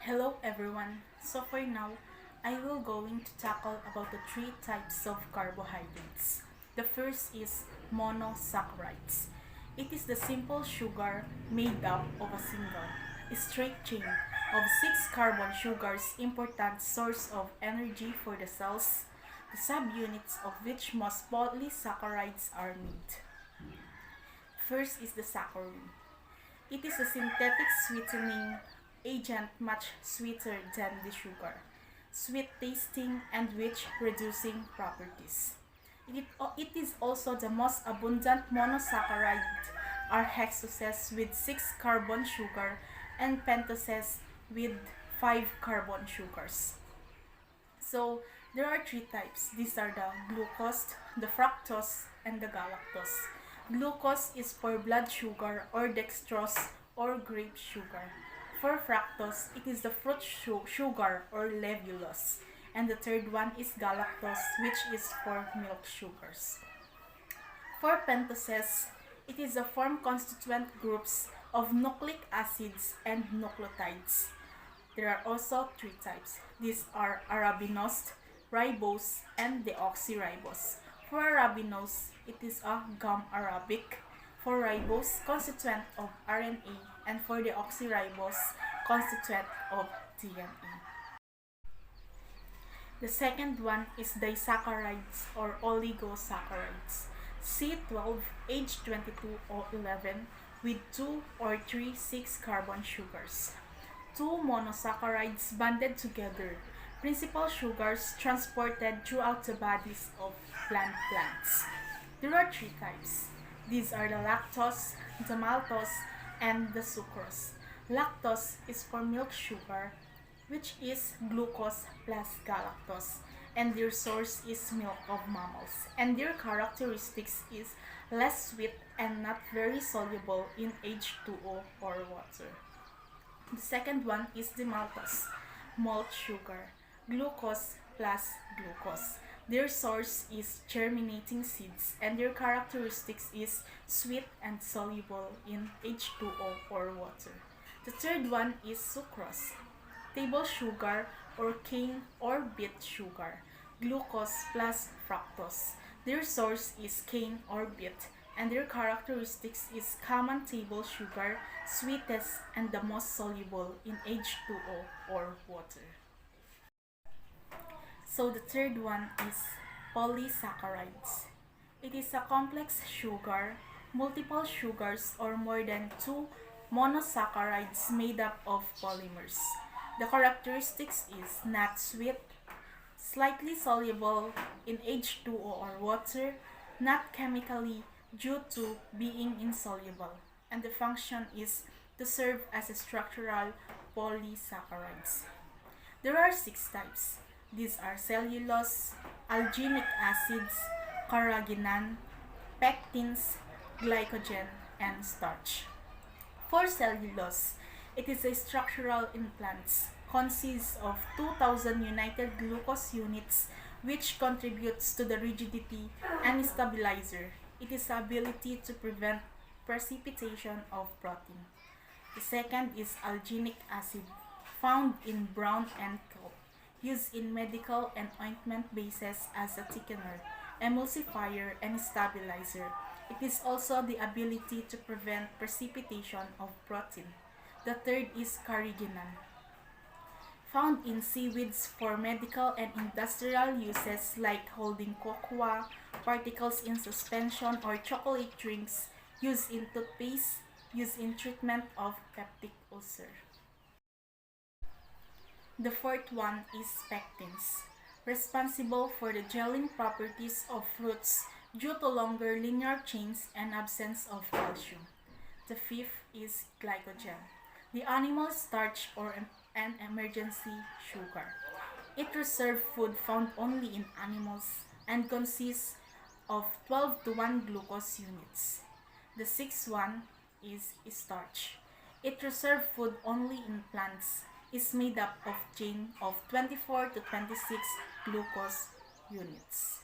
Hello everyone. So for now, I will going to tackle about the three types of carbohydrates. The first is monosaccharides. It is the simple sugar made up of a single, straight chain of 6 carbon sugars, important source of energy for the cells, the subunits of which most polysaccharides are made. First is the saccharin. It is a synthetic sweetening agent much sweeter than the sugar, sweet tasting and rich reducing properties. It is also the most abundant monosaccharide are hexoses with 6 carbon sugar and pentoses with 5 carbon sugars. So there are three types. These are the glucose, the fructose, and the galactose. Glucose is for blood sugar or dextrose or grape sugar. For fructose, it is the fruit sugar or levulose. And the third one is galactose, which is for milk sugars. For pentoses, it is the form constituent groups of nucleic acids and nucleotides. There are also three types. These are arabinose, ribose, and deoxyribose. For arabinose, it is a gum arabic. For ribose, constituent of RNA, and for deoxyribose, constituent of DNA. The second one is disaccharides or oligosaccharides. C12, age 22 or 11 with 2 or 3 6 carbon sugars. Two monosaccharides banded together. Principal sugars transported throughout the bodies of plants. There are three types. These are the lactose, the maltose, and the sucrose. Lactose is for milk sugar, which is glucose plus galactose, and their source is milk of mammals. And their characteristics is less sweet and not very soluble in H2O or water. The second one is the maltose, malt sugar, glucose plus glucose. Their source is germinating seeds, and their characteristics is sweet and soluble in H2O or water. The third one is sucrose, table sugar or cane or beet sugar, glucose plus fructose. Their source is cane or beet, and their characteristics is common table sugar, sweetest and the most soluble in H2O or water. So the third one is polysaccharides. It is a complex sugar, multiple sugars or more than 2 monosaccharides made up of polymers. The characteristics is not sweet, slightly soluble in H2O or water, not chemically due to being insoluble, and the function is to serve as a structural polysaccharides. There are 6 types. These are cellulose, alginic acids, carrageenan, pectins, glycogen, and starch. For cellulose, it is a structural in plants, consists of 2000 united glucose units which contributes to the rigidity and stabilizer. It is the ability to prevent precipitation of protein. The second is alginic acid, found in brown and kelp, used in medical and ointment bases as a thickener, emulsifier, and stabilizer. It is also the ability to prevent precipitation of protein. The third is carrageenan, found in seaweeds for medical and industrial uses like holding cocoa, particles in suspension, or chocolate drinks, used in toothpaste, used in treatment of peptic ulcer. The fourth one is pectins, responsible for the gelling properties of fruits due to longer linear chains and absence of calcium. The fifth is glycogen, the animal starch or an emergency sugar. It reserves food found only in animals and consists of 12 to 1 glucose units. The sixth one is starch. It reserves food only in plants, is made up of chain of 24 to 26 glucose units.